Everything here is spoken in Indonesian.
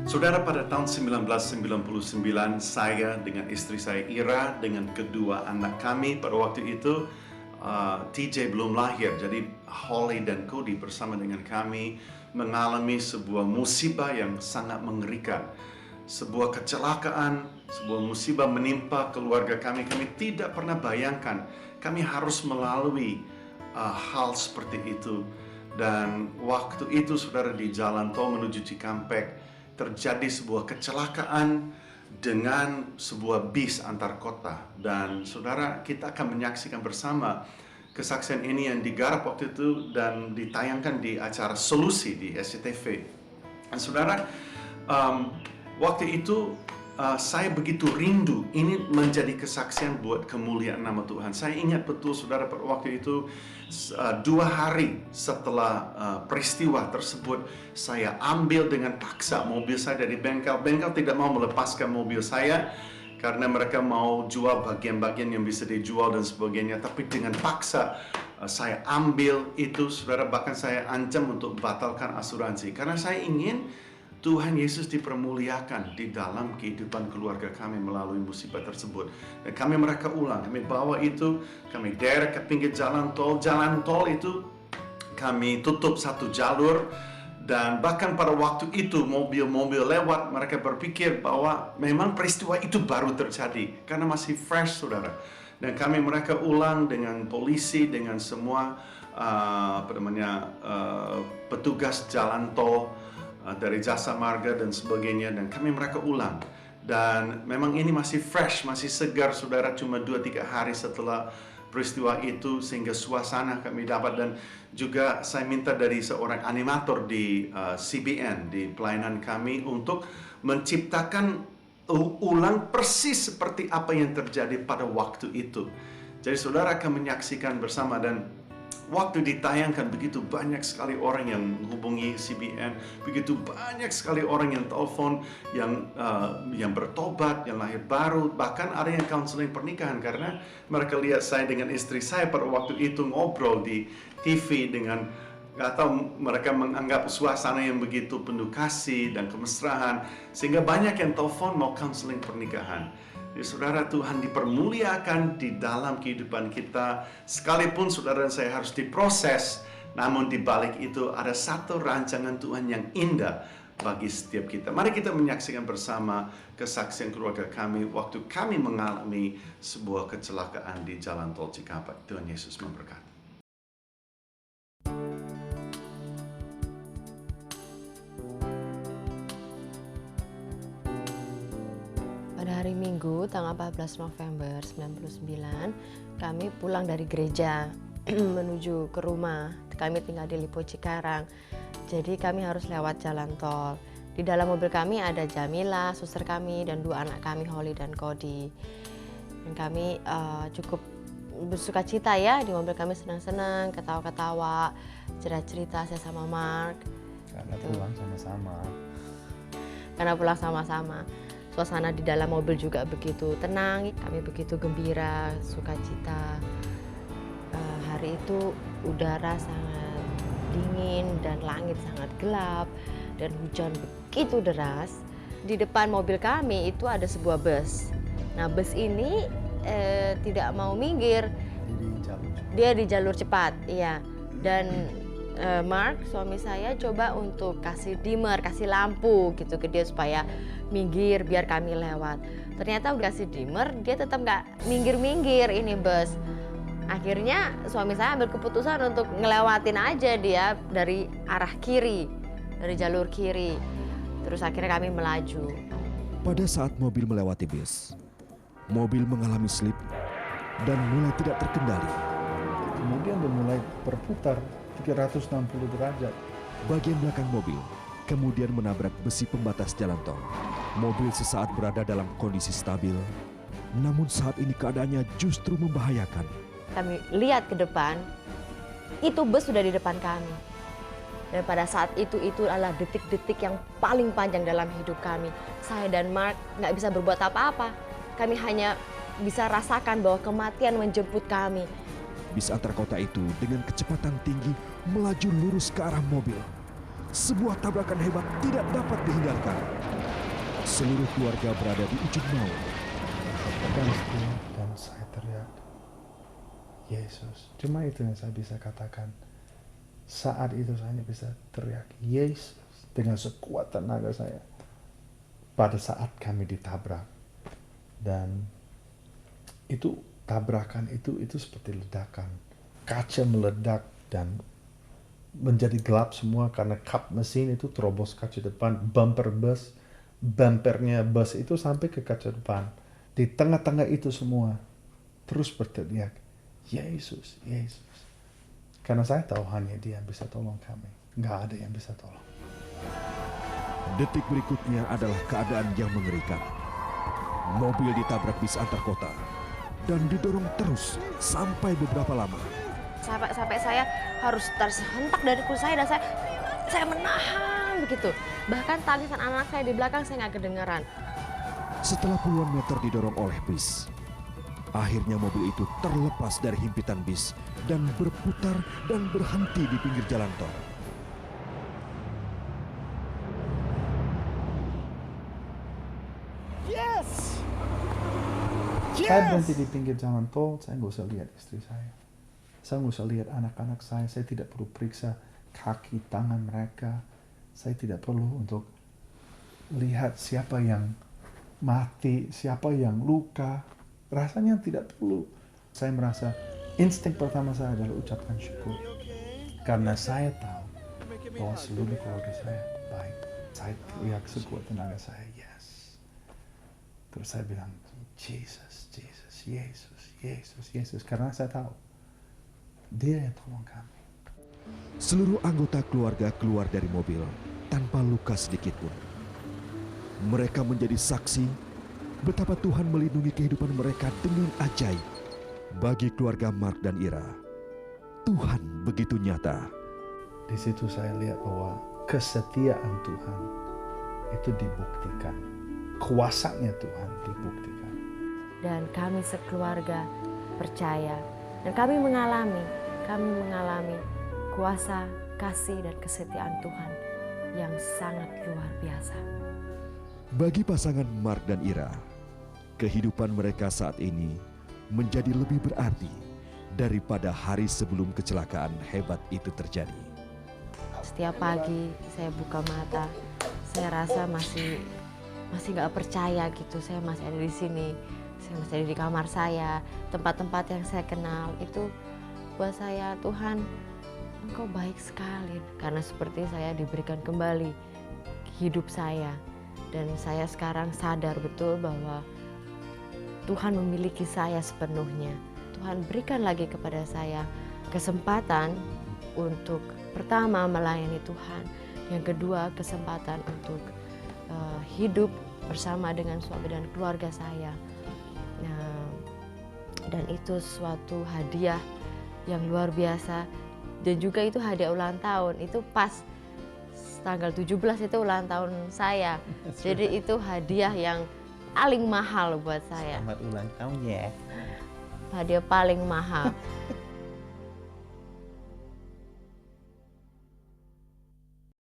Saudara, pada tahun 1999, saya dengan istri saya Ira, dengan kedua anak kami pada waktu itu, TJ belum lahir. Jadi Holly dan Cody bersama dengan kami mengalami sebuah musibah yang sangat mengerikan. Sebuah kecelakaan, sebuah musibah menimpa keluarga kami. Kami tidak pernah bayangkan kami harus melalui hal seperti itu. Dan waktu itu, saudara, di jalan tol menuju Cikampek, terjadi sebuah kecelakaan dengan sebuah bis antar kota. Dan saudara, kita akan menyaksikan bersama kesaksian ini yang digarap waktu itu dan ditayangkan di acara Solusi di SCTV. Dan saudara, waktu itu saya begitu rindu ini menjadi kesaksian buat kemuliaan nama Tuhan. Saya ingat betul, saudara, pada waktu itu 2 hari setelah peristiwa tersebut, saya ambil dengan paksa mobil saya dari bengkel. Bengkel tidak mau melepaskan mobil saya karena mereka mau jual bagian-bagian yang bisa dijual dan sebagainya. Tapi dengan paksa saya ambil itu, saudara. Bahkan saya ancam untuk batalkan asuransi karena saya ingin Tuhan Yesus dipermuliakan di dalam kehidupan keluarga kami melalui musibah tersebut. Dan kami mereka ulang, kami bawa itu, kami derek ke pinggir jalan tol. Jalan tol itu kami tutup satu jalur. Dan bahkan pada waktu itu mobil-mobil lewat, mereka berpikir bahwa memang peristiwa itu baru terjadi karena masih fresh, saudara. Dan kami mereka ulang dengan polisi, dengan semua petugas jalan tol dari Jasa Marga dan sebagainya, dan kami mereka ulang. Dan memang ini masih fresh, masih segar, saudara, cuma 2-3 hari setelah peristiwa itu, sehingga suasana kami dapat. Dan juga saya minta dari seorang animator di CBN, di pelayanan kami, untuk menciptakan ulang persis seperti apa yang terjadi pada waktu itu. Jadi saudara akan menyaksikan bersama, dan waktu ditayangkan begitu banyak sekali orang yang menghubungi CBN, begitu banyak sekali orang yang telepon, yang bertobat, yang lahir baru, bahkan ada yang counseling pernikahan karena mereka lihat saya dengan istri saya pada waktu itu ngobrol di TV dengan, atau mereka menganggap suasana yang begitu penuh kasih dan kemesraan, sehingga banyak yang telepon mau counseling pernikahan. Jadi, saudara, Tuhan dipermuliakan di dalam kehidupan kita. Sekalipun saudara dan saya harus diproses, namun di balik itu ada satu rancangan Tuhan yang indah bagi setiap kita. Mari kita menyaksikan bersama kesaksian keluarga kami waktu kami mengalami sebuah kecelakaan di jalan tol Cikampek. Tuhan Yesus memberkati. Pada hari Minggu, tanggal 14 November 99, kami pulang dari gereja menuju ke rumah. Kami tinggal di Lipo Cikarang, jadi kami harus lewat jalan tol. Di dalam mobil kami ada Jamila, suster kami, dan 2 anak kami, Holly dan Cody. Dan kami cukup bersuka cita ya, di mobil kami senang-senang, ketawa-ketawa, cerita-cerita saya sama Mark. Karena pulang sama-sama. Karena pulang sama-sama. Suasana di dalam mobil juga begitu tenang, kami begitu gembira, sukacita. Hari itu udara sangat dingin dan langit sangat gelap dan hujan begitu deras. Di depan mobil kami itu ada sebuah bus. Nah, bus ini tidak mau minggir. Dia di jalur cepat, iya. Dan Mark, suami saya, coba untuk kasih dimmer, kasih lampu gitu ke dia supaya minggir biar kami lewat. Ternyata udah kasih dimmer, dia tetap nggak minggir-minggir ini bus. Akhirnya suami saya ambil keputusan untuk ngelewatin aja dia dari arah kiri, dari jalur kiri. Terus akhirnya kami melaju. Pada saat mobil melewati bus, mobil mengalami slip dan mulai tidak terkendali. Kemudian dia mulai berputar 360 derajat. Bagian belakang mobil kemudian menabrak besi pembatas jalan tol. Mobil sesaat berada dalam kondisi stabil, namun saat ini keadaannya justru membahayakan. Kami lihat ke depan, itu bus sudah di depan kami. Dan pada saat itu adalah detik-detik yang paling panjang dalam hidup kami. Saya dan Mark nggak bisa berbuat apa-apa. Kami hanya bisa rasakan bahwa kematian menjemput kami. Bis antar kota itu dengan kecepatan tinggi melaju lurus ke arah mobil. Sebuah tabrakan hebat tidak dapat dihindarkan. seluruh keluarga berada di ujung maut. Dan istri dan saya teriak, Yesus. Cuma itu yang saya bisa katakan. Saat itu saya hanya bisa teriak, Yesus, dengan sekuat tenaga saya. Pada saat kami ditabrak. Dan itu tabrakan itu seperti ledakan. Kaca meledak dan menjadi gelap semua karena kap mesin itu terobos kaca depan. Bumpernya bus itu sampai ke kaca depan. Di tengah-tengah itu semua terus berteriak, Yesus, Yesus. Karena saya tahu hanya Dia yang bisa tolong kami. Nggak ada yang bisa tolong. Detik berikutnya adalah keadaan yang mengerikan. Mobil ditabrak bis antar kota dan didorong terus sampai beberapa lama. Sampai saya harus tersentak dari kursi saya dan saya menahan begitu. Bahkan tangisan anak saya di belakang saya nggak kedengaran. Setelah puluhan meter didorong oleh bis, akhirnya mobil itu terlepas dari himpitan bis dan berputar dan berhenti di pinggir jalan tol. Saya berhenti di pinggir jalan tol, saya nggak usah lihat istri saya. Saya nggak usah lihat anak-anak saya tidak perlu periksa kaki, tangan mereka. Saya tidak perlu untuk lihat siapa yang mati, siapa yang luka. Rasanya tidak perlu. Saya merasa insting pertama saya adalah ucapkan syukur. Karena saya tahu bahwa seluruh keluarga saya baik. Saya teriak sekuat tenaga saya, yes. Terus saya bilang, Jesus, Jesus, Yesus, Yesus, Yesus. Karena saya tahu Dia yang tolong kami. Seluruh anggota keluarga keluar dari mobil tanpa luka sedikit pun. Mereka menjadi saksi betapa Tuhan melindungi kehidupan mereka dengan ajaib. Bagi keluarga Mark dan Ira, Tuhan begitu nyata. Di situ saya lihat bahwa kesetiaan Tuhan itu dibuktikan. Kuasanya Tuhan dibuktikan. Dan kami sekeluarga percaya dan kami mengalami kuasa, kasih dan kesetiaan Tuhan yang sangat luar biasa. Bagi pasangan Mark dan Ira, kehidupan mereka saat ini menjadi lebih berarti daripada hari sebelum kecelakaan hebat itu terjadi. Setiap pagi saya buka mata, saya rasa masih nggak percaya gitu. Saya masih ada di sini, saya masih ada di kamar saya, tempat-tempat yang saya kenal itu buat saya, Tuhan, Engkau baik sekali. Karena seperti saya diberikan kembali hidup saya dan saya sekarang sadar betul bahwa Tuhan memiliki saya sepenuhnya. Tuhan berikan lagi kepada saya kesempatan untuk pertama melayani Tuhan, yang kedua kesempatan untuk hidup bersama dengan suami dan keluarga saya. Dan itu suatu hadiah yang luar biasa. Dan juga itu hadiah ulang tahun, itu pas tanggal 17 itu ulang tahun saya. Jadi itu hadiah yang paling mahal buat saya. Selamat ulang tahun ya. Hadiah paling mahal.